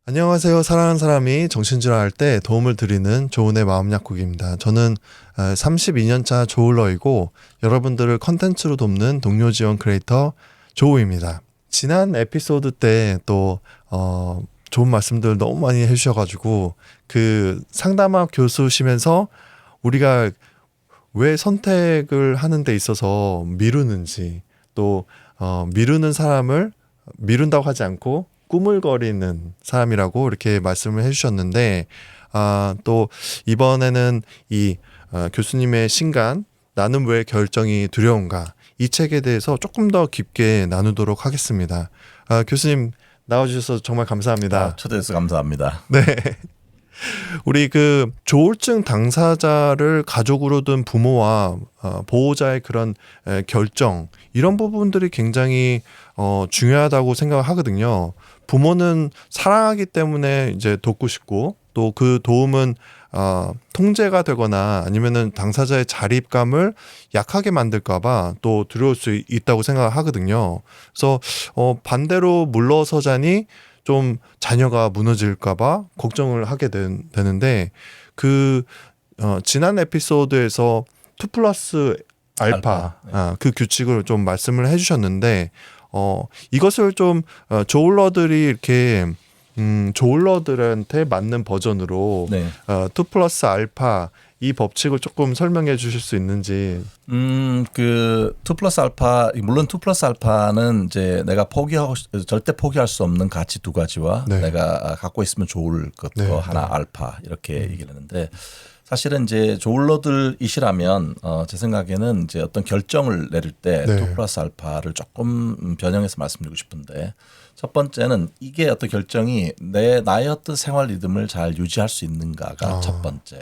안녕하세요. 사랑하는 사람이 정신질환 할 때 도움을 드리는 조은의 마음 약국입니다. 저는 32년차 조울러이고 여러분들을 컨텐츠로 돕는 동료 지원 크리에이터 조우입니다. 지난 에피소드 때 또 좋은 말씀들 너무 많이 해주셔가지고 그 상담학 교수시면서 우리가 왜 선택을 하는 데 있어서 미루는지 또 미루는 사람을 미룬다고 하지 않고 꾸물거리는 사람이라고 이렇게 말씀을 해주셨는데 또 이번에는 이 교수님의 신간 나는 왜 결정이 두려운가 이 책에 대해서 조금 더 깊게 나누도록 하겠습니다. 교수님 나와주셔서 정말 감사합니다. 초대해서 감사합니다. 네. 우리 그 조울증 당사자를 가족으로 둔 부모와 보호자의 그런 결정 이런 부분들이 굉장히 중요하다고 생각을 하거든요. 부모는 사랑하기 때문에 이제 돕고 싶고 또 그 도움은 통제가 되거나 아니면은 당사자의 자립감을 약하게 만들까봐 또 두려울 수 있다고 생각을 하거든요. 그래서 반대로 물러서자니 좀 자녀가 무너질까봐 걱정을 하게 되는데 지난 에피소드에서 2 플러스 알파 그 규칙을 좀 말씀을 해주셨는데 이것을 좀 조울러들이 이렇게 조울러들한테 맞는 버전으로 2 플러스 알파 이 법칙을 조금 설명해 주실 수 있는지. 그2 플러스 알파 물론 2 플러스 알파는 이제 내가 절대 포기할 수 없는 가치 두 가지와 내가 갖고 있으면 좋을 것 하나 알파 이렇게 얘기를 하는데 사실은 이제 조울러들이시라면 제 생각에는 이제 어떤 결정을 내릴 때 2 플러스 알파를 조금 변형해서 말씀드리고 싶은데 첫 번째는 이게 어떤 결정이 나의 어떤 생활 리듬을 잘 유지할 수 있는가가 첫 번째.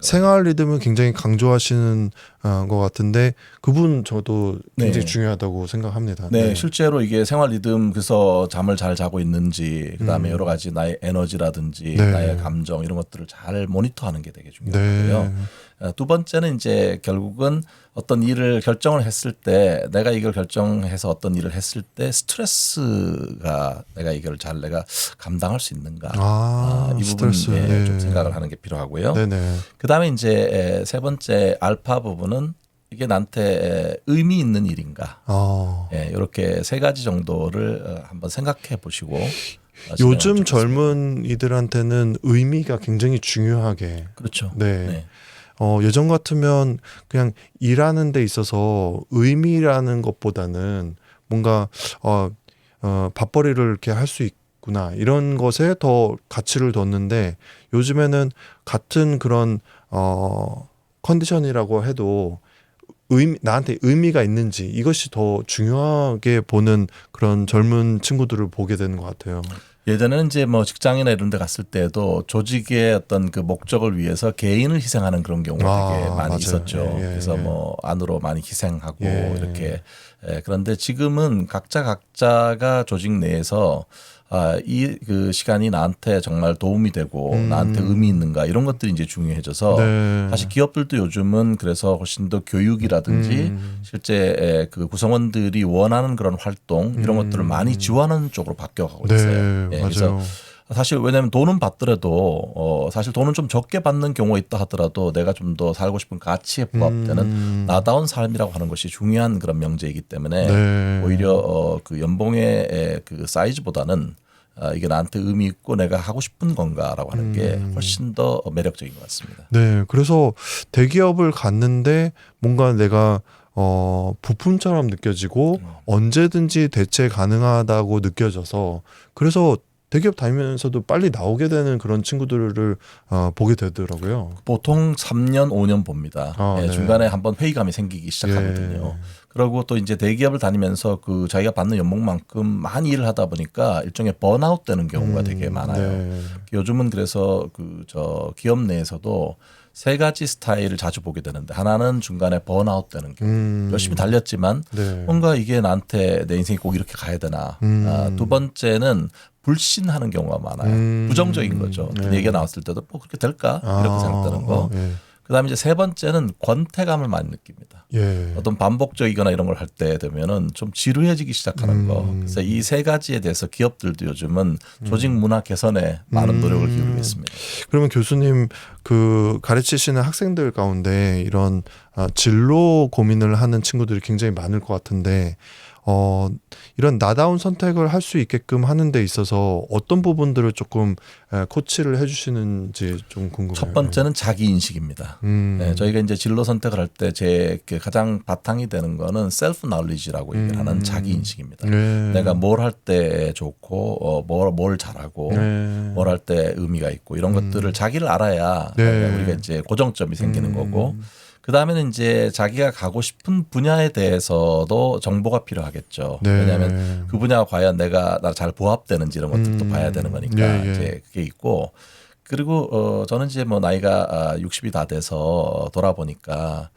생활 리듬을 굉장히 강조하시는 것 같은데 그분 저도 굉장히 중요하다고 생각합니다. 네, 실제로 이게 생활 리듬 그래서 잠을 잘 자고 있는지 그다음에 여러 가지 나의 에너지라든지 나의 감정 이런 것들을 잘 모니터하는 게 되게 중요하고요. 두 번째는 이제 결국은 어떤 일을 결정을 했을 때 내가 이걸 결정해서 어떤 일을 했을 때 스트레스가 내가 이걸 잘 내가 감당할 수 있는가 이 부분에 좀 생각을 하는 게 필요하고요. 그다음에 이제 세 번째 알파 부분은 이게 나한테 의미 있는 일인가 이렇게 세 가지 정도를 한번 생각해 보시고 요즘 젊은 이들한테는 의미가 굉장히 중요하게 그렇죠. 예전 같으면 그냥 일하는 데 있어서 의미라는 것보다는 뭔가 밥벌이를 이렇게 할 수 있구나 이런 것에 더 가치를 뒀는데 요즘에는 같은 그런 컨디션이라고 해도 나한테 의미가 있는지 이것이 더 중요하게 보는 그런 젊은 친구들을 보게 되는 것 같아요. 예전에는 이제 뭐 직장이나 이런 데 갔을 때도 조직의 어떤 그 목적을 위해서 개인을 희생하는 그런 경우가 되게 많이 있었죠. 그래서 뭐 안으로 많이 희생하고 이렇게 그런데 지금은 각자가 조직 내에서 이 그 시간이 나한테 정말 도움이 되고 나한테 의미 있는가 이런 것들이 이제 중요해져서 사실 기업들도 요즘은 그래서 훨씬 더 교육이라든지 실제 그 구성원들이 원하는 그런 활동 이런 것들을 많이 지원하는 쪽으로 바뀌어가고 있어요. 그래서 사실 왜냐하면 돈은 받더라도 사실 돈은 좀 적게 받는 경우가 있다 하더라도 내가 좀 더 살고 싶은 가치에 부합되는 나다운 삶이라고 하는 것이 중요한 그런 명제이기 때문에 오히려 그 연봉의 그 사이즈보다는 이게 나한테 의미 있고 내가 하고 싶은 건가라고 하는 게 훨씬 더 매력적인 것 같습니다. 네, 그래서 대기업을 갔는데 뭔가 내가 부품처럼 느껴지고 언제든지 대체 가능하다고 느껴져서 그래서 대기업 다니면서도 빨리 나오게 되는 그런 친구들을 보게 되더라고요. 보통 3년, 5년 봅니다. 중간에 한번 회의감이 생기기 시작하거든요. 그리고 또 이제 대기업을 다니면서 그 자기가 받는 연봉만큼 많이 일을 하다 보니까 일종의 번아웃 되는 경우가 되게 많아요. 요즘은 그래서 기업 내에서도 세 가지 스타일을 자주 보게 되는데 하나는 중간에 번아웃 되는 경우 열심히 달렸지만 뭔가 이게 나한테 내 인생이 꼭 이렇게 가야 되나 두 번째는 불신하는 경우가 많아요. 부정적인 거죠. 얘기가 나왔을 때도 뭐 그렇게 될까 이렇게 생각하는 거 그다음에 이제 세 번째는 권태감을 많이 느낍니다. 예. 어떤 반복적이거나 이런 걸 할 때 되면은 좀 지루해지기 시작하는 거. 그래서 이 세 가지에 대해서 기업들도 요즘은 조직 문화 개선에 많은 노력을 기울이고 있습니다. 그러면 교수님 그 가르치시는 학생들 가운데 이런 진로 고민을 하는 친구들이 굉장히 많을 것 같은데 이런 나다운 선택을 할 수 있게끔 하는 데 있어서 어떤 부분들을 조금 코치를 해주시는지 좀 궁금해요. 첫 번째는 자기 인식입니다. 네, 저희가 이제 진로 선택을 할 때 제 가장 바탕이 되는 거는 셀프 나울리지라고 얘기를 하는 자기 인식입니다. 네. 내가 뭘 할 때 좋고 뭘 잘하고 네. 뭘 할 때 의미가 있고 이런 것들을 자기를 알아야 네. 우리가 이제 고정점이 생기는 거고 그 다음에는 이제 자기가 가고 싶은 분야에 대해서도 정보가 필요하겠죠. 네. 왜냐하면 그 분야가 과연 내가 잘 부합되는지 이런 것들도 봐야 되는 거니까 예. 이제 그게 있고 그리고 저는 이제 뭐 나이가 60이 다 돼서 아, 돌아보니까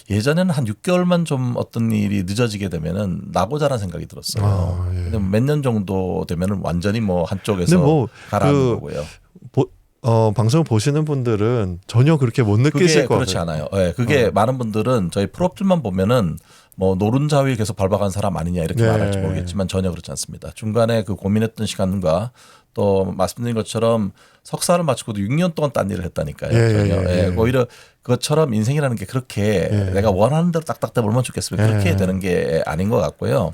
예전에는 한 6개월만 좀 어떤 일이 늦어지게 되면은 나고자라는 생각이 들었어요. 예. 근데 몇 년 정도 되면은 완전히 뭐 한쪽에서 근데 뭐 가라앉는 거고요. 방송 보시는 분들은 전혀 그렇게 못 느끼실 그게 것 그렇지 같아요. 않아요. 예, 그게 많은 분들은 저희 프로필만 보면은 뭐 노른자 위에 계속 밟아간 사람 아니냐 이렇게 네. 말할지 모르겠지만 전혀 그렇지 않습니다. 중간에 그 고민했던 시간과 또 말씀드린 것처럼 석사를 마치고도 6년 동안 딴 일을 했다니까요. 전혀. 예, 오히려 그것처럼 인생이라는 게 그렇게 내가 원하는 대로 딱딱 되면 얼마나 좋겠으면 그렇게 되는 게 아닌 것 같고요.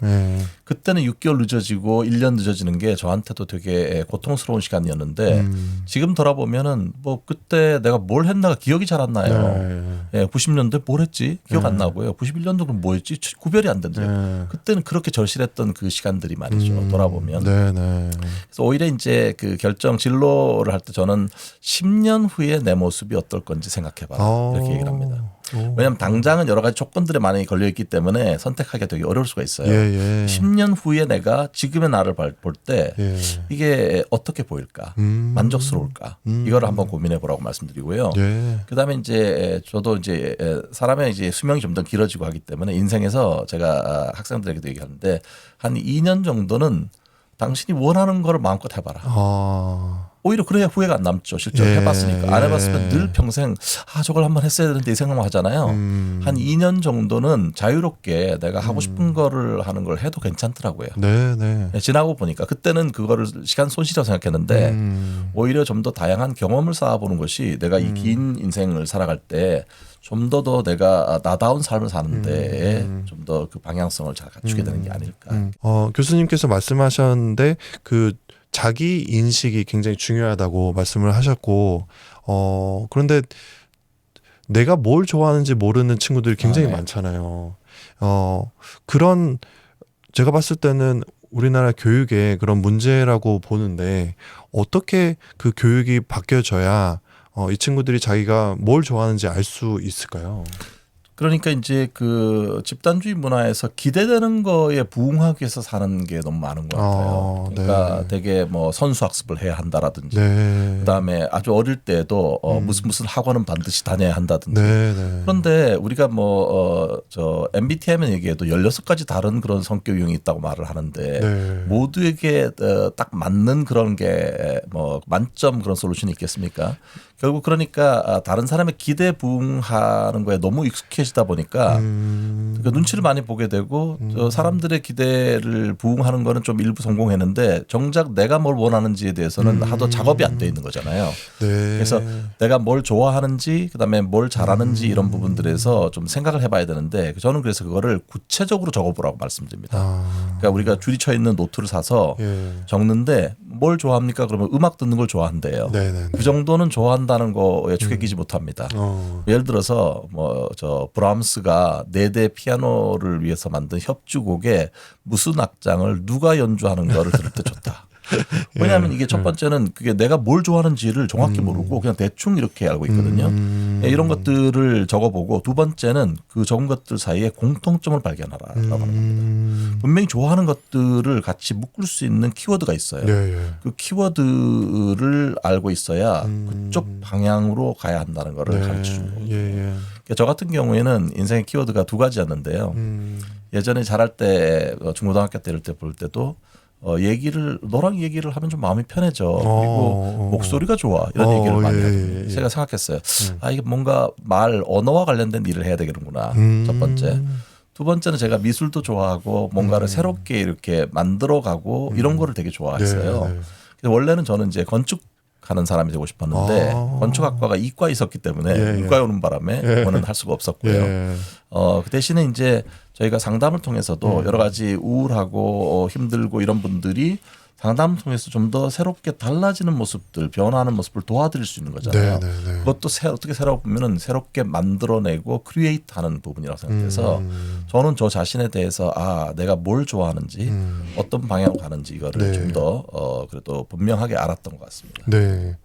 그때는 6개월 늦어지고 1년 늦어지는 게 저한테도 되게 고통스러운 시간이었는데 지금 돌아보면은 뭐 그때 내가 뭘 했나가 기억이 잘 안 나요. 예, 90년대 뭘 했지? 기억 안 나고요. 91년도 그럼 뭐 했지? 구별이 안 된대요. 그때는 그렇게 절실했던 그 시간들이 말이죠. 돌아보면. 그래서 오히려 이제 그 결정 진로를 할 때 저는 10년 후에 내 모습이 어떨 건지 생각해봐라. 이렇게 얘기를 합니다. 왜냐하면 당장은 여러 가지 조건들에 많이 걸려있기 때문에 선택하기가 되게 어려울 수가 있어요. 10년 후에 내가 지금의 나를 볼 때 이게 어떻게 보일까? 만족스러울까? 이거를 한번 고민해 보라고 말씀드리고요. 그다음에 이제 저도 이제 사람의 이제 수명이 좀 더 길어지고 하기 때문에 인생에서 제가 학생들에게도 얘기하는데 한 2년 정도는 당신이 원하는 거를 마음껏 해봐라. 오히려 그래야 후회가 안 남죠. 실제로 해봤으니까. 안 해봤으면 늘 평생 저걸 한번 했어야 되는데 이 생각만 하잖아요. 한 2년 정도는 자유롭게 내가 하고 싶은 거를 하는 걸 해도 괜찮더라고요. 지나고 보니까 그때는 그거를 시간 손실이라고 생각했는데 오히려 좀 더 다양한 경험을 쌓아보는 것이 내가 이 긴 인생을 살아갈 때 좀 더 내가 나다운 삶을 사는데 좀 더 그 방향성을 잘 갖추게 되는 게 아닐까. 교수님께서 말씀하셨는데 그 자기 인식이 굉장히 중요하다고 말씀을 하셨고 그런데 내가 뭘 좋아하는지 모르는 친구들이 굉장히 많잖아요. 그런 제가 봤을 때는 우리나라 교육의 그런 문제라고 보는데 어떻게 그 교육이 바뀌어져야 이 친구들이 자기가 뭘 좋아하는지 알 수 있을까요? 그러니까 이제 그 집단주의 문화에서 기대되는 거에 부응하기 위해서 사는 게 너무 많은 것 같아요. 그러니까 되게 뭐 선수학습을 해야 한다라든지 그다음에 아주 어릴 때도 무슨 학원은 반드시 다녀야 한다든지 그런데 우리가 뭐 저 MBTI만 얘기해도 16가지 다른 그런 성격 유형이 있다고 말을 하는데 모두에게 딱 맞는 그런 게 뭐 만점 그런 솔루션이 있겠습니까? 결국 그러니까 다른 사람의 기대 부응하는 거에 너무 익숙해지다 보니까 그 눈치를 많이 보게 되고 사람들의 기대를 부응하는 거는 좀 일부 성공했는데 정작 내가 뭘 원하는지에 대해서는 하도 작업이 안 돼 있는 거잖아요. 그래서 내가 뭘 좋아하는지 그다음에 뭘 잘하는지 이런 부분들에서 좀 생각을 해봐야 되는데 저는 그래서 그거를 구체적으로 적어보라고 말씀드립니다. 그러니까 우리가 줄이 쳐 있는 노트를 사서 적는데 뭘 좋아합니까? 그러면 음악 듣는 걸 좋아한대요. 그 정도는 좋아한다는 거에 축에 끼지 못합니다. 예를 들어서 뭐 저 브람스가 4대 피아노를 위해서 만든 협주곡에 무슨 악장을 누가 연주하는 거를 들을 때 좋다. 왜냐하면 이게 첫 번째는 그게 내가 뭘 좋아하는지를 정확히 모르고 그냥 대충 이렇게 알고 있거든요. 이런 것들을 적어보고 두 번째는 그 적은 것들 사이에 공통점을 발견하라라고 하는 겁니다. 분명히 좋아하는 것들을 같이 묶을 수 있는 키워드가 있어요. 그 키워드를 알고 있어야 그쪽 방향으로 가야 한다는 거를 가르쳐 주는 거예요. 그러니까 저 같은 경우에는 인생의 키워드가 2가지였는데요. 예전에 잘할 때 중고등학교 때 이럴 때 볼 때도 너랑 얘기를 하면 좀 마음이 편해져. 그리고 목소리가 좋아. 이런 얘기를 많이 하거든요. 제가 생각했어요. 이게 뭔가 언어와 관련된 일을 해야 되겠구나. 첫 번째. 두 번째는 제가 미술도 좋아하고 뭔가를 새롭게 이렇게 만들어가고 이런 거를 되게 좋아했어요. 그래서 원래는 저는 이제 건축하는 사람이 되고 싶었는데 건축학과가 이과에 있었기 때문에 이과에 오는 바람에 그거는 할 수가 없었고요. 그 대신에 이제 저희가 상담을 통해서도 여러 가지 우울하고 힘들고 이런 분들이 상담을 통해서 좀 더 새롭게 달라지는 모습들, 변화하는 모습을 도와드릴 수 있는 거잖아요. 그것도 어떻게 새로 보면은 새롭게 만들어내고 크리에이트하는 부분이라고 생각해서 저는 저 자신에 대해서 내가 뭘 좋아하는지 어떤 방향으로 가는지 이거를 좀 더 그래도 분명하게 알았던 것 같습니다. 네,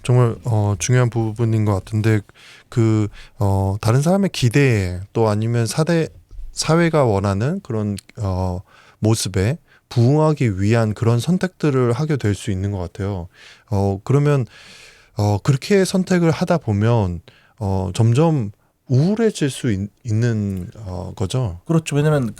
정말 중요한 부분인 것 같은데 다른 사람의 기대에 또 아니면 사회가 원하는 그런 모습에 부응하기 위한 그런 선택들을 하게 될 수 있는 것 같아요. 그러면 그렇게 선택을 하다 보면 점점 우울해질 수 있는 거죠. 그렇죠. 왜냐하면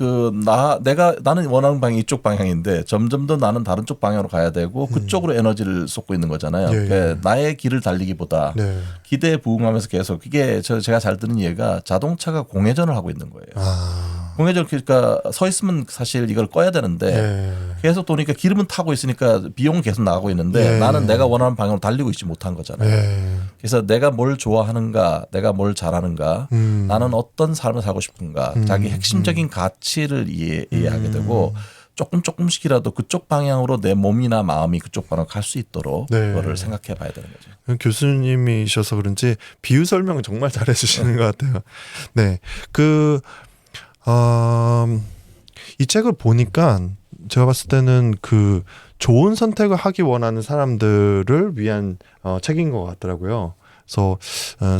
나는 원하는 방향이 이쪽 방향인데 점점 더 나는 다른 쪽 방향으로 가야 되고 그쪽으로 에너지를 쏟고 있는 거잖아요. 그러니까 나의 길을 달리기보다 기대에 부응하면서 계속 이게 제가 잘 듣는 얘기가 자동차가 공회전을 하고 있는 거예요. 공회전 그러니까 서 있으면 사실 이걸 꺼야 되는데 계속 도니까 기름은 타고 있으니까 비용은 계속 나가고 있는데 나는 내가 원하는 방향으로 달리고 있지 못한 거잖아요. 그래서 내가 뭘 좋아하는가, 내가 뭘 잘하는가, 나는 어떤 삶을 살고 싶은가, 자기 핵심적인 가치를 이해하게 되고 조금씩이라도 그쪽 방향으로 내 몸이나 마음이 그쪽 방향으로 갈 수 있도록 그거를 생각해 봐야 되는 거죠. 교수님이셔서 그런지 비유 설명을 정말 잘해 주시는 것 같아요. 네. 이 책을 보니까 제가 봤을 때는 좋은 선택을 하기 원하는 사람들을 위한 책인 것 같더라고요. 그래서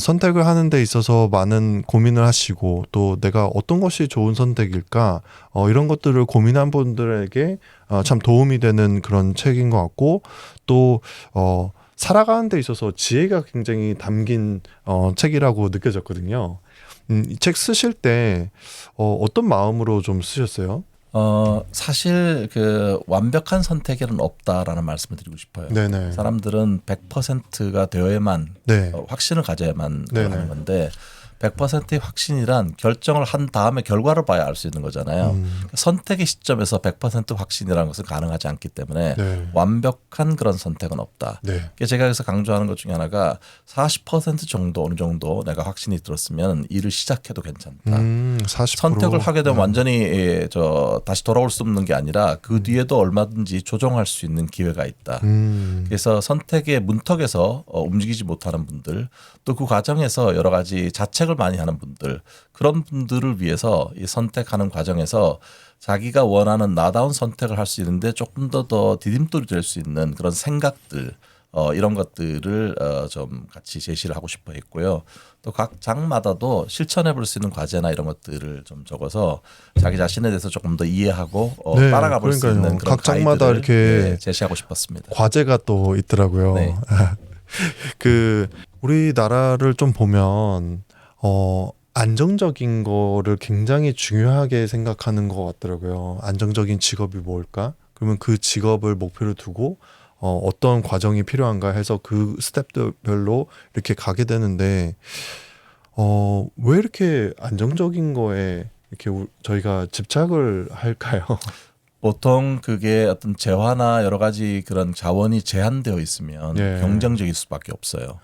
선택을 하는 데 있어서 많은 고민을 하시고 또 내가 어떤 것이 좋은 선택일까 이런 것들을 고민한 분들에게 참 도움이 되는 그런 책인 것 같고 또 살아가는 데 있어서 지혜가 굉장히 담긴 책이라고 느껴졌거든요. 이 책 쓰실 때 어떤 마음으로 좀 쓰셨어요? 사실 완벽한 선택에는 없다라는 말씀을 드리고 싶어요. 네네. 사람들은 100%가 되어야만 확신을 가져야만 하는 건데 100%의 확신이란 결정을 한 다음에 결과를 봐야 알 수 있는 거잖아요. 선택의 시점에서 100% 확신이라는 것은 가능하지 않기 때문에 완벽한 그런 선택은 없다. 제가 여기서 강조하는 것 중에 하나가 40% 정도 어느 정도 내가 확신이 들었으면 일을 시작해도 괜찮다. 40%? 선택을 하게 되면 완전히 다시 돌아올 수 없는 게 아니라 그 뒤에도 얼마든지 조정할 수 있는 기회가 있다. 그래서 선택의 문턱에서 움직이지 못하는 분들 또 그 과정에서 여러 가지 자책을 많이 하는 분들 그런 분들을 위해서 이 선택하는 과정에서 자기가 원하는 나다운 선택을 할 수 있는데 조금 더 디딤돌이 될 수 있는 그런 생각들 이런 것들을 좀 같이 제시를 하고 싶어 했고요. 또 각 장마다도 실천해 볼 수 있는 과제나 이런 것들을 좀 적어서 자기 자신에 대해서 조금 더 이해하고 따라가 볼 수 있는 그런 각 장마다 이렇게 제시하고 싶었습니다. 과제가 또 있더라고요. 네. 우리나라를 좀 보면 안정적인 거를 굉장히 중요하게 생각하는 것 같더라고요. 안정적인 직업이 뭘까? 그러면 그 직업을 목표로 두고 어떤 과정이 필요한가 해서 그 스텝별로 이렇게 가게 되는데 왜 이렇게 안정적인 거에 이렇게 저희가 집착을 할까요? 보통 그게 어떤 재화나 여러 가지 그런 자원이 제한되어 있으면 경쟁적일 수밖에 없어요.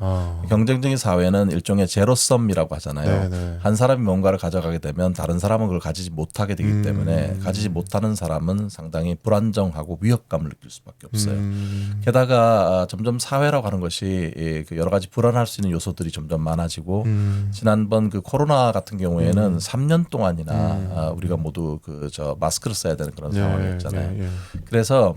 경쟁적인 사회는 일종의 제로섬이라고 하잖아요. 한 사람이 뭔가를 가져가게 되면 다른 사람은 그걸 가지지 못하게 되기 때문에 가지지 못하는 사람은 상당히 불안정하고 위협감을 느낄 수밖에 없어요. 게다가 점점 사회라고 하는 것이 여러 가지 불안할 수 있는 요소들이 점점 많아지고 지난번 코로나 같은 경우에는 3년 동안이나 우리가 모두 마스크를 써야 되는 그런 상황이 잖아요. 그래서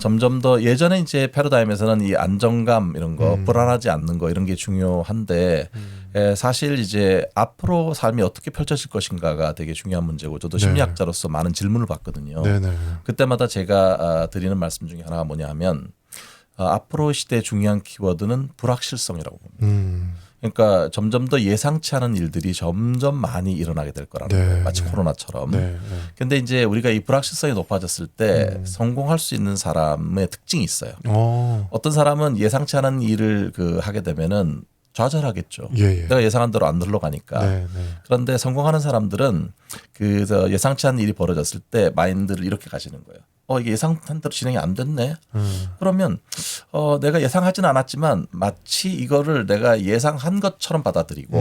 점점 더 예전에 이제 패러다임에서는 이 안정감 이런 거 불안하지 않는 거 이런 게 중요한데 사실 이제 앞으로 삶이 어떻게 펼쳐질 것인가가 되게 중요한 문제고 저도 심리학자로서 많은 질문을 받거든요. 그때마다 제가 드리는 말씀 중에 하나가 뭐냐 하면 앞으로 시대의 중요한 키워드는 불확실성이라고 봅니다. 그러니까 점점 더 예상치 않은 일들이 점점 많이 일어나게 될 거라는 네, 거예요. 마치 네. 코로나처럼. 네. 근데 이제 우리가 이 불확실성이 높아졌을 때 성공할 수 있는 사람의 특징이 있어요. 어떤 사람은 예상치 않은 일을 하게 되면은 좌절하겠죠. 예. 내가 예상한 대로 안 흘러가니까. 네. 그런데 성공하는 사람들은 예상치 않은 일이 벌어졌을 때 마인드를 이렇게 가지는 거예요. 이게 예상한 대로 진행이 안 됐네. 그러면 내가 예상하지는 않았지만 마치 이거를 내가 예상한 것처럼 받아들이고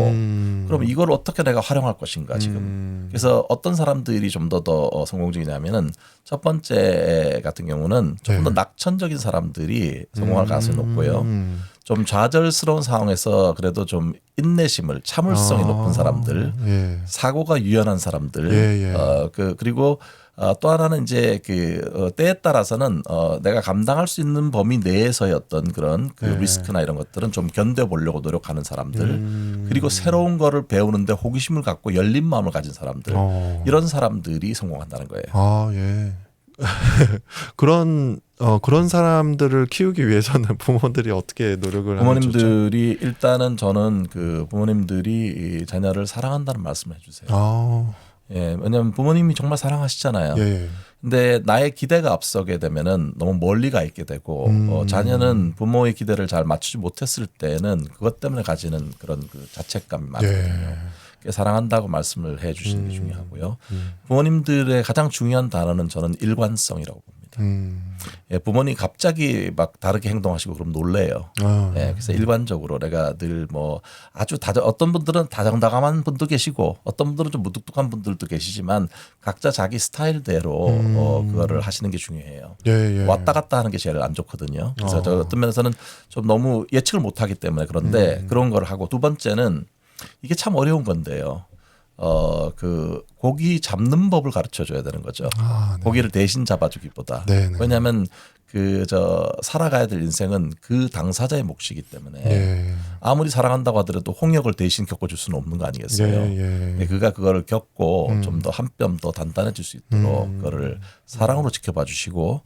그럼 이걸 어떻게 내가 활용할 것인가 지금. 그래서 어떤 사람들이 좀 더 성공적이냐면은 첫 번째 같은 경우는 조금 더 낙천적인 사람들이 성공할 가능성이 높고요. 좀 좌절스러운 상황에서 그래도 좀 인내심을 참을성이 높은 사람들, 사고가 유연한 사람들, 그리고 또 하나는 이제 때에 따라서는 내가 감당할 수 있는 범위 내에서의 어떤 그런 리스크나 이런 것들은 좀 견뎌보려고 노력하는 사람들, 그리고 새로운 거를 배우는데 호기심을 갖고 열린 마음을 가진 사람들, 이런 사람들이 성공한다는 거예요. 예. 그런 사람들을 키우기 위해서는 부모들이 어떻게 노력을 하면 좋죠? 부모님들이 일단은 저는 부모님들이 이 자녀를 사랑한다는 말씀을 해주세요. 예, 왜냐하면 부모님이 정말 사랑하시잖아요. 근데 나의 기대가 앞서게 되면은 너무 멀리 가 있게 되고 자녀는 부모의 기대를 잘 맞추지 못했을 때는 그것 때문에 가지는 그런 자책감이 많거든요. 사랑한다고 말씀을 해 주시는 게 중요하고요. 부모님들의 가장 중요한 단어는 저는 일관성이라고 봅니다. 예, 부모님 갑자기 막 다르게 행동하시고 그럼 놀래요. 예, 그래서 일관적으로 내가 늘 아주 어떤 분들은 다정다감한 분도 계시고 어떤 분들은 좀 무뚝뚝한 분들도 계시지만 각자 자기 스타일대로 그거를 하시는 게 중요해요. 왔다 갔다 하는 게 제일 안 좋거든요. 그래서 저 어떤 면에서는 좀 너무 예측을 못하기 때문에 그런데 그런 걸 하고 두 번째는 이게 참 어려운 건데요. 고기 잡는 법을 가르쳐 줘야 되는 거죠. 고기를 대신 잡아주기보다. 왜냐하면 살아가야 될 인생은 그 당사자의 몫이기 때문에 아무리 사랑한다고 하더라도 홍역을 대신 겪어줄 수는 없는 거 아니겠어요. 그가 그거를 겪고 좀 더 한 뼘 더 단단해질 수 있도록 그거를 사랑으로 지켜봐 주시고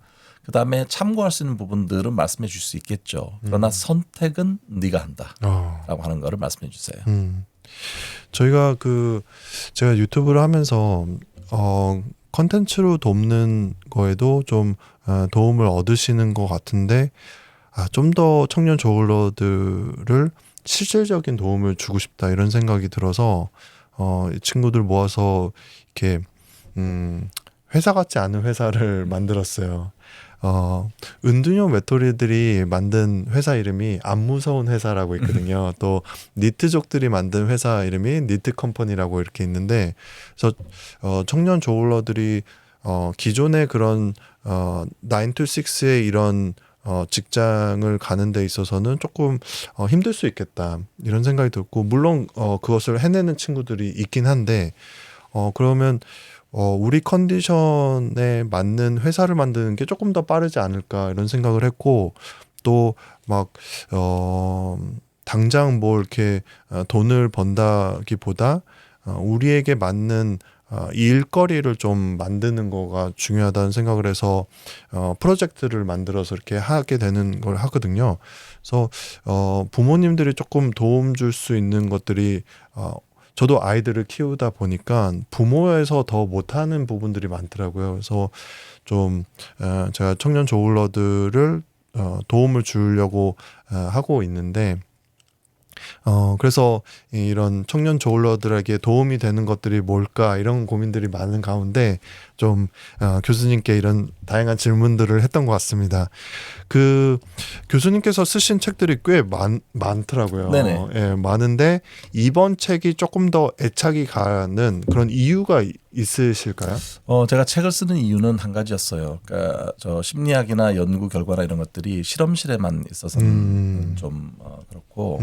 그다음에 참고할 수 있는 부분들은 말씀해 줄 수 있겠죠. 그러나 선택은 네가 한다라고 하는 거를 말씀해 주세요. 저희가 제가 유튜브를 하면서 컨텐츠로 돕는 거에도 좀 도움을 얻으시는 것 같은데 좀 더 청년 저울러들을 실질적인 도움을 주고 싶다 이런 생각이 들어서 이 친구들 모아서 이렇게 회사 같지 않은 회사를 만들었어요. 은둔형 외톨이들이 만든 회사 이름이 안 무서운 회사라고 있거든요. 또 니트족들이 만든 회사 이름이 니트 컴퍼니라고 이렇게 있는데, 그래서 청년 저울러들이 기존의 그런 9 to 6의 이런 직장을 가는 데 있어서는 조금 힘들 수 있겠다 이런 생각이 들고, 물론 그것을 해내는 친구들이 있긴 한데 그러면 우리 컨디션에 맞는 회사를 만드는 게 조금 더 빠르지 않을까 이런 생각을 했고, 또 막 당장 뭐 이렇게 돈을 번다기보다 우리에게 맞는 일거리를 좀 만드는 거가 중요하다는 생각을 해서 프로젝트를 만들어서 이렇게 하게 되는 걸 하거든요. 그래서 부모님들이 조금 도움 줄 수 있는 것들이 저도 아이들을 키우다 보니까 부모에서 더 못하는 부분들이 많더라고요. 그래서 좀 제가 청년 저울러들을 도움을 주려고 하고 있는데, 그래서 이런 청년 저울러들에게 도움이 되는 것들이 뭘까 이런 고민들이 많은 가운데 좀 교수님께 이런 다양한 질문들을 했던 것 같습니다. 교수님께서 쓰신 책들이 꽤 많더라고요. 네네. 예, 많은데 이번 책이 조금 더 애착이 가는 그런 이유가 있으실까요? 제가 책을 쓰는 이유는 한 가지였어요. 그러니까 저 심리학이나 연구 결과나 이런 것들이 실험실에만 있어서는 좀 그렇고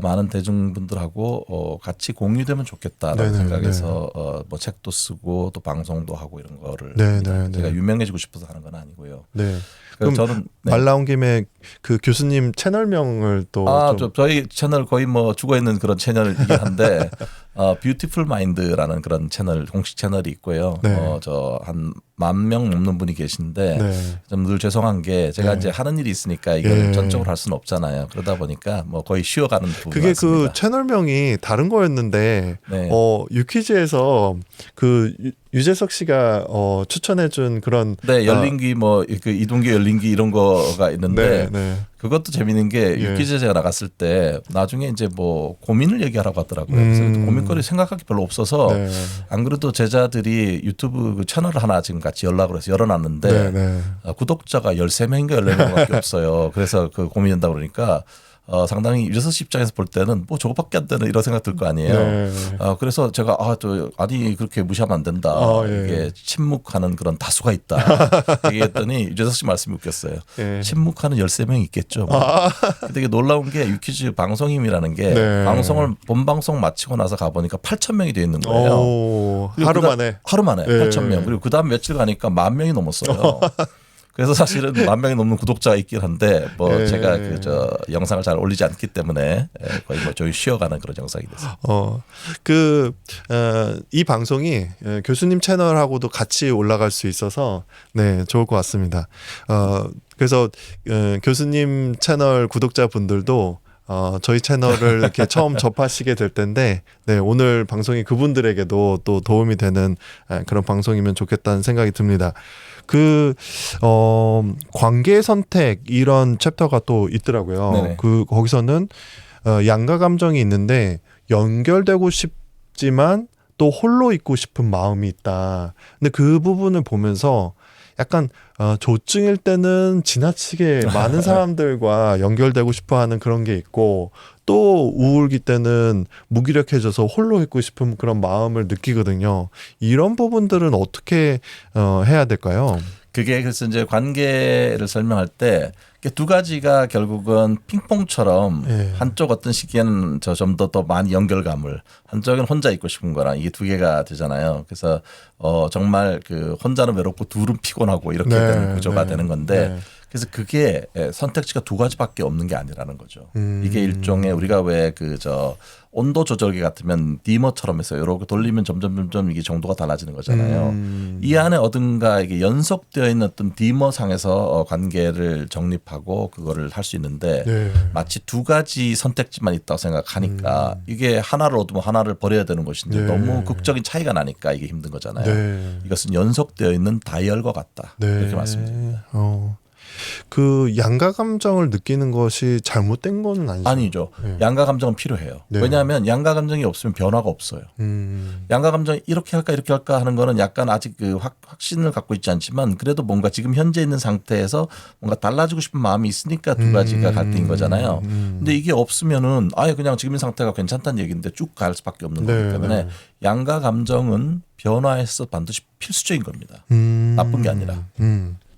많은 대중분들하고 같이 공유되면 좋겠다라는 네네, 생각에서 뭐 책도 쓰고 또 방송도 하고 이런 거를 제가 유명해지고 싶어서 하는 건 아니고요. 네. 그럼 저는 말 나온 김에 그 교수님 채널명을 또 저희 채널 거의 뭐 죽어 있는 그런 채널이긴 한데 뷰티풀 마인드라는 그런 채널 공식 채널이 있고요. 네. 저 한 10,000명 넘는 분이 계신데 네. 좀 늘 죄송한 게 제가 네. 이제 하는 일이 있으니까 이걸 예. 전적으로 할 수는 없잖아요. 그러다 보니까 뭐 거의 쉬어가는 부분이 그게 많습니다. 그 채널명이 다른 거였는데 네. 유퀴즈에서 그 유재석 씨가 추천해준 그런 네, 열린 귀 뭐 그 이동규 열린 귀 이런 거가 있는데 네, 네. 그것도 재밌는 게 예. 유퀴즈 제가 나갔을 때 나중에 이제 뭐 고민을 얘기하라고 하더라고요. 그래서 고민거리 생각할 게 별로 없어서 네. 안 그래도 제자들이 유튜브 그 채널을 하나 지금 같이 연락을 해서 열어놨는데 네, 네. 구독자가 13명인가 14명밖에 없어요. 그래서 그 고민한다 그러니까 상당히 유재석 씨 입장에서 볼 때는 뭐 저거밖에 안 되는 이런 생각 들 거 아니에요. 네. 그래서 제가 아니 그렇게 무시하면 안 된다. 예. 이게 침묵하는 그런 다수가 있다. 얘기했더니 유재석 씨 말씀이 웃겼어요. 예. 침묵하는 13명이 있겠죠. 뭐. 근데 이게 놀라운 게 유퀴즈 방송임이라는 게 네. 방송을 본 방송 마치고 나서 가보니까 8,000명이 돼 있는 거예요. 그리고 하루 그다음- 만에. 하루 만에 예. 8,000명. 그리고 그다음 며칠 가니까 10,000명이 넘었어요. 그래서 사실은 10,000명이 넘는 구독자가 있긴 한데 뭐 예. 제가 그 영상을 잘 올리지 않기 때문에 거의 뭐 저희 쉬어가는 그런 영상이 됐어요. 이 방송이 교수님 채널하고도 같이 올라갈 수 있어서 네, 좋을 것 같습니다. 그래서 교수님 채널 구독자분들도 저희 채널을 이렇게 처음 접하시게 될 텐데, 네, 오늘 방송이 그분들에게도 또 도움이 되는 그런 방송이면 좋겠다는 생각이 듭니다. 관계 선택 이런 챕터가 또 있더라고요. 네네. 거기서는 양가 감정이 있는데 연결되고 싶지만 또 홀로 있고 싶은 마음이 있다. 근데 그 부분을 보면서 약간 조증일 때는 지나치게 많은 사람들과 연결되고 싶어하는 그런 게 있고 또 우울기 때는 무기력해져서 홀로 있고 싶은 그런 마음을 느끼거든요. 이런 부분들은 어떻게 해야 될까요? 그게 그래서 이제 관계를 설명할 때 두 가지가 결국은 핑퐁처럼 예. 한쪽 어떤 시기에는 좀 더 많이 연결감을 한쪽은 혼자 있고 싶은 거랑 이게 두 개가 되잖아요. 그래서 정말 그 혼자는 외롭고 둘은 피곤하고 이렇게 네, 되는 구조가 네, 되는 건데 네. 그래서 그게 선택지가 두 가지밖에 없는 게 아니라는 거죠. 음. 이게 일종의 우리가 왜 온도 조절기 같으면 디머처럼 해서 이렇게 돌리면 점점 이게 정도가 달라지는 거잖아요. 이 안에 어딘가 이게 연속되어 있는 어떤 디머 상에서 관계를 정립하고 그거를 할 수 있는데 네. 마치 두 가지 선택지만 있다고 생각하니까 이게 하나를 얻으면 하나를 버려야 되는 것인데 네. 너무 극적인 차이가 나니까 이게 힘든 거잖아요. 네. 이것은 연속되어 있는 다이얼과 같다. 네. 이렇게 말씀드립니다. 그 양가 감정을 느끼는 것이 잘못된 건 아니죠. 아니죠. 네. 양가 감정은 필요해요. 네. 왜냐하면 양가 감정이 없으면 변화가 없어요. 양가 감정이 이렇게 할까 이렇게 할까 하는 거는 약간 아직 그 확신을 갖고 있지 않지만 그래도 뭔가 지금 현재 있는 상태에서 뭔가 달라지고 싶은 마음이 있으니까 두 가지가 갈등인 거잖아요. 근데 이게 없으면은 아예 그냥 지금 의 상태가 괜찮다는 얘기인데 쭉 갈 수밖에 없는 네, 거기 때문에 네. 양가 감정은 변화해서 반드시 필수적인 겁니다. 나쁜 게 아니라.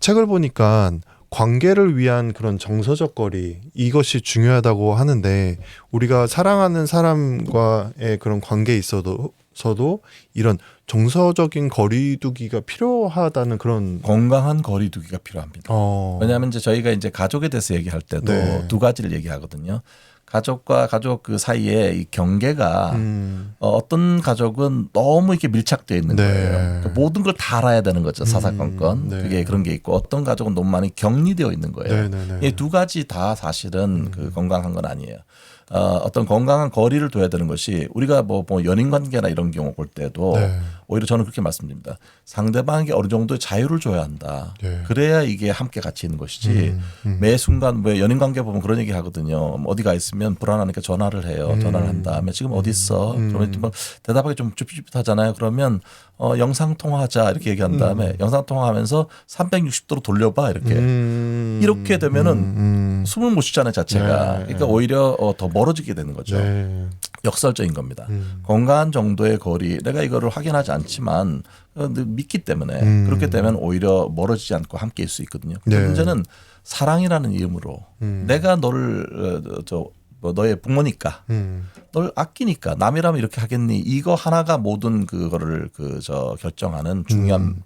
책을 보니까 관계를 위한 그런 정서적 거리 이것이 중요하다고 하는데 우리가 사랑하는 사람과의 그런 관계에 있어서도 이런 정서적인 거리두기가 필요하다는 그런 건강한 거리두기가 필요합니다. 왜냐하면 이제 저희가 이제 가족에 대해서 얘기할 때도 네. 두 가지를 얘기하거든요. 가족과 가족 그 사이에 이 경계가 어떤 가족은 너무 이렇게 밀착되어 있는 네. 거예요. 그러니까 모든 걸 다 알아야 되는 거죠. 사사건건. 네. 그게 그런 게 있고 어떤 가족은 너무 많이 격리되어 있는 거예요. 네네네. 이 두 가지 다 사실은 그 건강한 건 아니에요. 어떤 건강한 거리를 둬야 되는 것이 우리가 뭐 연인 관계나 이런 경우 볼 때도 네. 오히려 저는 그렇게 말씀드립니다. 상대방에게 어느 정도의 자유를 줘야 한다. 네. 그래야 이게 함께 같이 있는 것이지 매 순간 왜 연인 관계 보면 그런 얘기 하거든요. 어디 가 있으면 불안하니까 전화를 해요. 전화를 한 다음에 지금 어디 있어? 그러면 뭐 대답하기 좀 쭈삣쭈삣하잖아요. 그러면 영상 통화하자 이렇게 얘기한 다음에 영상 통화하면서 360도로 돌려봐 이렇게 이렇게 되면은 숨을 못 쉬잖아요 자체가. 네. 그러니까 오히려 더 멀어지게 되는 거죠. 네. 역설적인 겁니다. 건강한 정도의 거리 내가 이거를 확인하지 않지만 믿기 때문에 그렇게 되면 오히려 멀어지지 않고 함께 있을 수 있거든요. 근데 네. 문제는 사랑이라는 이름으로 내가 너를 너의 부모니까 널 아끼니까 남이라면 이렇게 하겠니 이거 하나가 모든 그거를 결정하는 중요한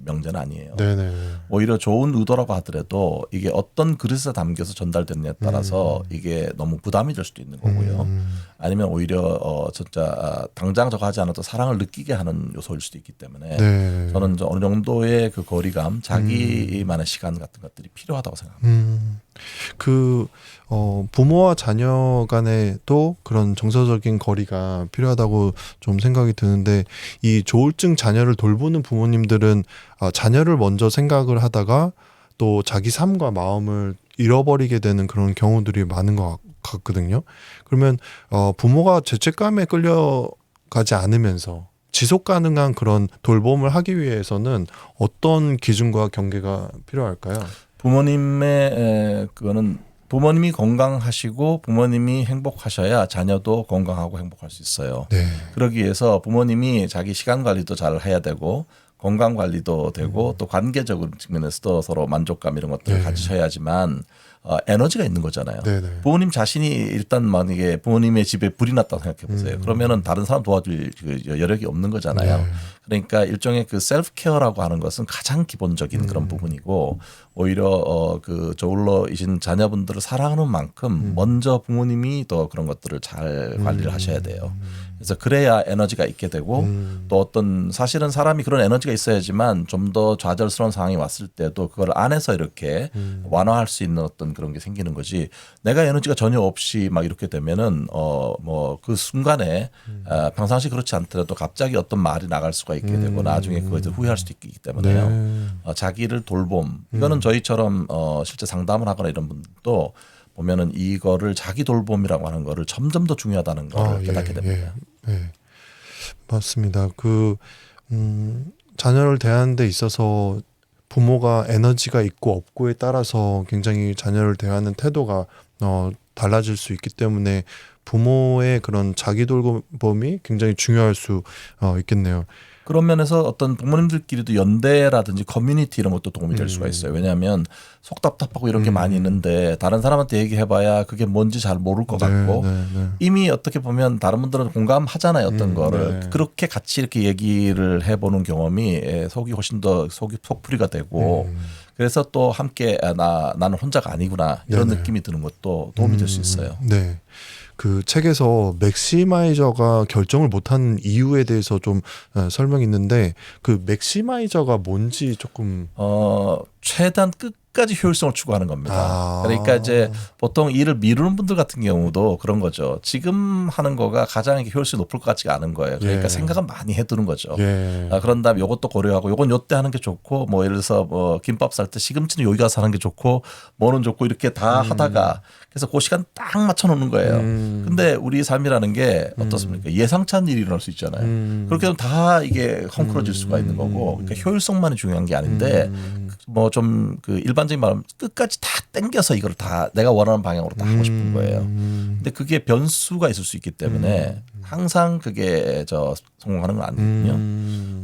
명제는 아니에요. 네네. 오히려 좋은 의도라고 하더라도 이게 어떤 그릇에 담겨서 전달됐느냐에 따라서 이게 너무 부담이 될 수도 있는 거고요. 아니면 오히려 진짜 당장 저거 하지 않아도 사랑을 느끼게 하는 요소일 수도 있기 때문에 네. 저는 어느 정도의 그 거리감, 자기만의 시간 같은 것들이 필요하다고 생각합니다. 부모와 자녀 간에도 그런 정서적인 거리가 필요하다고 좀 생각이 드는데 이 조울증 자녀를 돌보는 부모님들은 자녀를 먼저 생각을 하다가 또 자기 삶과 마음을 잃어버리게 되는 그런 경우들이 많은 것 같거든요. 그러면 부모가 죄책감에 끌려가지 않으면서 지속 가능한 그런 돌봄을 하기 위해서는 어떤 기준과 경계가 필요할까요? 부모님의 그거는 부모님이 건강하시고 부모님이 행복하셔야 자녀도 건강하고 행복할 수 있어요. 네. 그러기 위해서 부모님이 자기 시간 관리도 잘 해야 되고 건강 관리도 되고 또 관계적인 측면에서도 서로 만족감 이런 것들을 네. 가지셔야지만 에너지가 있는 거잖아요. 네네. 부모님 자신이 일단 만약에 부모님의 집에 불이 났다고 생각해 보세요. 그러면은 다른 사람 도와줄 그 여력이 없는 거잖아요. 네. 그러니까 일종의 그 셀프 케어라고 하는 것은 가장 기본적인 그런 부분이고 오히려 그 저울러이신 자녀분들을 사랑하는 만큼 먼저 부모님이 더 그런 것들을 잘 관리를 하셔야 돼요. 그래서 그래야 에너지가 있게 되고 또 어떤 사실은 사람이 그런 에너지가 있어야지만 좀 더 좌절스러운 상황이 왔을 때도 그걸 안에서 이렇게 완화할 수 있는 어떤 그런 게 생기는 거지. 내가 에너지가 전혀 없이 막 이렇게 되면은 뭐 그 순간에 평상시 그렇지 않더라도 갑자기 어떤 말이 나갈 수가 있게 되고 나중에 그거에 대해 후회할 수도 있기 때문에요. 네. 자기를 돌봄 이거는 저희처럼 실제 상담을 하거나 이런 분도 보면은 이거를 자기 돌봄이라고 하는 거를 점점 더 중요하다는 걸 깨닫게 됩니다. 예. 맞습니다. 자녀를 대하는 데 있어서 부모가 에너지가 있고 없고에 따라서 굉장히 자녀를 대하는 태도가 달라질 수 있기 때문에 부모의 그런 자기 돌봄이 굉장히 중요할 수 있겠네요. 그런 면에서 어떤 부모님들끼리도 연대라든지 커뮤니티 이런 것도 도움이 될 수가 있어요. 왜냐하면 속 답답하고 이런 게 많이 있는데 다른 사람한테 얘기해봐야 그게 뭔지 잘 모를 것 같고 이미 어떻게 보면 다른 분들은 공감하잖아요. 어떤 거를. 네. 그렇게 같이 이렇게 얘기를 해보는 경험이 속이 훨씬 더 속풀이가 되고 그래서 또 함께 나는 혼자가 아니구나 이런 네네. 느낌이 드는 것도 도움이 될 수 있어요. 네. 그 책에서 맥시마이저가 결정을 못하는 이유에 대해서 좀 설명이 있는데 그 맥시마이저가 뭔지 조금 최대한 끝까지 효율성을 추구하는 겁니다. 그러니까 이제 보통 일을 미루는 분들 같은 경우도 그런 거죠. 지금 하는 거가 가장 효율성이 높을 것 같지가 않은 거예요. 그러니까 예. 생각은 많이 해두는 거죠. 예. 그런 다음에 이것도 고려하고 이건 요때 하는 게 좋고 뭐 예를 들어서 뭐 김밥 쌀 때 시금치는 여기 가서 하는 게 좋고 뭐는 좋고 이렇게 다 하다가 그래서 그 시간 딱 맞춰 놓는 거예요. 근데 우리 삶이라는 게 어떻습니까? 예상치 않은 일이 일어날 수 있잖아요. 그렇게 하면 다 이게 헝클어질 수가 있는 거고 그러니까 효율성만이 중요한 게 아닌데 뭐 좀 그 일반적인 말하면 끝까지 다 땡겨서 이걸 다 내가 원하는 방향으로 다 하고 싶은 거예요. 근데 그게 변수가 있을 수 있기 때문에 항상 그게 성공하는 건 아니거든요.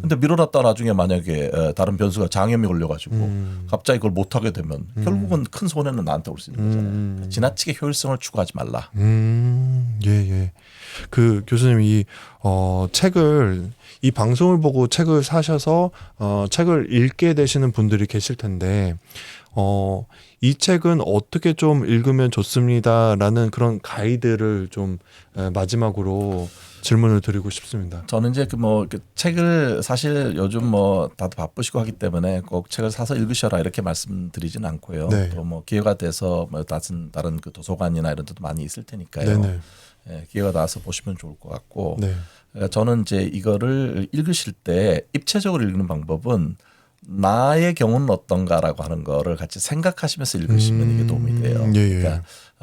근데 미뤄놨다 나중에 만약에 다른 변수가 장염이 걸려가지고 갑자기 그걸 못하게 되면 결국은 큰 손해는 나한테 올 수 있는 거잖아요. 지나치게 효율성을 추구하지 말라. 예. 그 교수님 이 방송을 보고 책을 사셔서 책을 읽게 되시는 분들이 계실 텐데 이 책은 어떻게 좀 읽으면 좋습니다라는 그런 가이드를 좀 마지막으로 질문을 드리고 싶습니다. 저는 이제 그 책을 사실 요즘 다들 바쁘시고 하기 때문에 꼭 책을 사서 읽으셔라 이렇게 말씀드리진 않고요. 네. 또 기회가 돼서 다른 그 도서관이나 이런 데도 많이 있을 테니까요. 네네. 예, 기회가 나서 보시면 좋을 것 같고 네. 저는 이제 이거를 읽으실 때 입체적으로 읽는 방법은 나의 경우는 어떤가라고 하는 거를 같이 생각하시면서 읽으시면 이게 도움이 돼요. 예. 그러니까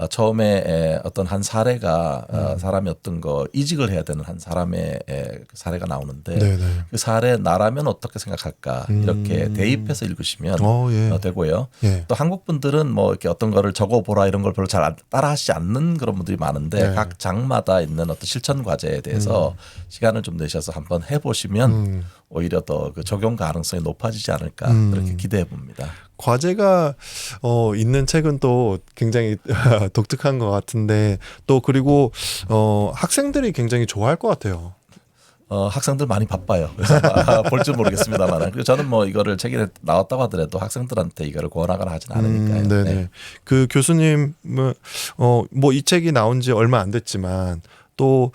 처음에 어떤 한 사례가 사람이 어떤 거 이직을 해야 되는 한 사람의 그 사례가 나오는데 네네. 그 사례 나라면 어떻게 생각할까 이렇게 대입해서 읽으시면 예. 되고요. 예. 또 한국 분들은 이렇게 어떤 거를 적어보라 이런 걸 별로 잘 따라하시지 않는 그런 분들이 많은데 네. 각 장마다 있는 어떤 실천 과제에 대해서 시간을 좀 내셔서 한번 해보시면 오히려 더 그 적용 가능성이 높아지지 않을까 그렇게 기대해 봅니다. 과제가 있는 책은 또 굉장히 독특한 것 같은데 또 그리고 학생들이 굉장히 좋아할 것 같아요. 학생들 많이 바빠요. 그래서 볼 줄 모르겠습니다만, 저는 이거를 책에 나왔다고 하더라도 학생들한테 이거를 권하거나 하진 않으니까요. 네네. 네. 그 교수님은 이 책이 나온 지 얼마 안 됐지만 또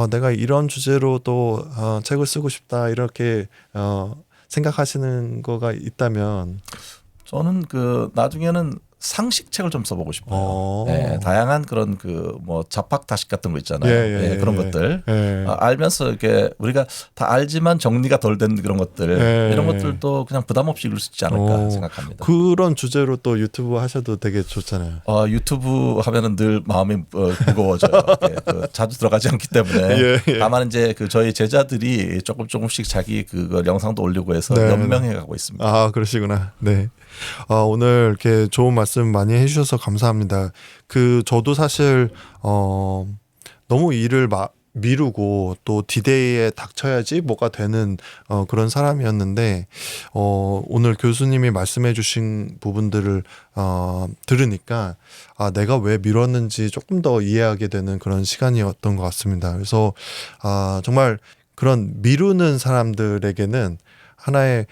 내가 이런 주제로 또 책을 쓰고 싶다 이렇게 생각하시는 거가 있다면 저는 그 나중에는 상식책을 좀 써보고 싶어요. 네, 다양한 그런 그 뭐 잡학다식 같은 거 있잖아요. 네, 그런 것들 알면서 이렇게 우리가 다 알지만 정리가 덜 된 그런 것들 이런 것들도 그냥 부담 없이 읽을 수 있지 않을까 생각합니다. 그런 주제로 또 유튜브 하셔도 되게 좋잖아요. 유튜브 하면은 늘 마음이 무거워져요. 자주 들어가지 않기 때문에 다만 이제 그 저희 제자들이 조금씩 자기 그걸 영상도 올리고 해서 연명해 가고 있습니다. 아, 그러시구나. 네. 오늘 이렇게 좋은 말씀 많이 해주셔서 감사합니다. 저도 사실 너무 일을 미루고 또 디데이에 닥쳐야지 뭐가 되는 그런 사람이었는데 오늘 교수님이 말씀해주신 부분들을 들으니까 내가 왜 미뤘는지 조금 더 이해하게 되는 그런 시간이었던 것 같습니다. 그래서 정말 그런 미루는 사람들에게는 하나의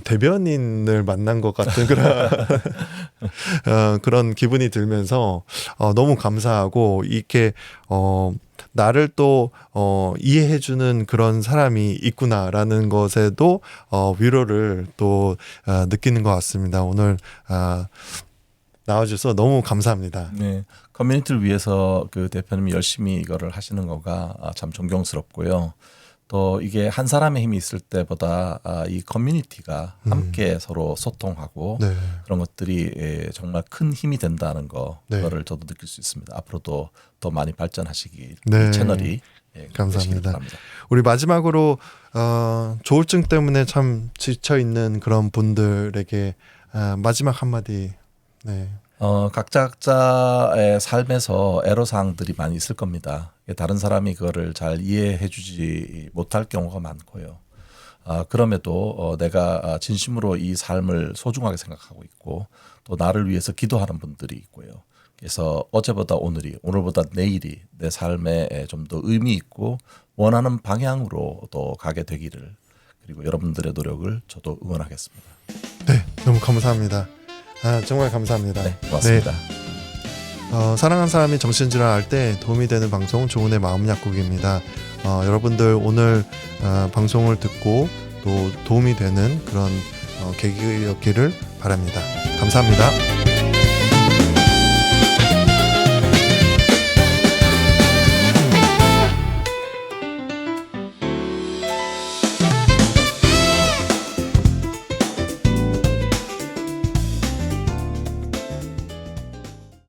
대변인을 만난 것 같은 그런 그런 기분이 들면서 너무 감사하고 이렇게 나를 또 이해해주는 그런 사람이 있구나라는 것에도 위로를 또 느끼는 것 같습니다. 오늘 나와주셔서 너무 감사합니다. 네, 커뮤니티를 위해서 그 대표님이 열심히 이거를 하시는 거가 참 존경스럽고요. 또 이게 한 사람의 힘이 있을 때보다 이 커뮤니티가 함께 서로 소통하고 그런 것들이 정말 큰 힘이 된다는 그거를 저도 느낄 수 있습니다. 앞으로도 더 많이 발전하시기 이 채널이 감사합니다. 우리 마지막으로 조울증 때문에 참 지쳐 있는 그런 분들에게 마지막 한마디. 각자의 삶에서 애로사항들이 많이 있을 겁니다. 다른 사람이 그거를 잘 이해해주지 못할 경우가 많고요. 그럼에도 내가 진심으로 이 삶을 소중하게 생각하고 있고 또 나를 위해서 기도하는 분들이 있고요. 그래서 어제보다 오늘보다 내일이 내 삶에 좀 더 의미 있고 원하는 방향으로 또 가게 되기를, 그리고 여러분들의 노력을 저도 응원하겠습니다. 네, 너무 감사합니다. 정말 감사합니다. 네, 고맙습니다. 사랑하는 사람이 정신질환 할 때 도움이 되는 방송 조은의 마음 약국입니다. 여러분들 오늘 방송을 듣고 또 도움이 되는 그런 계기였기를 바랍니다. 감사합니다.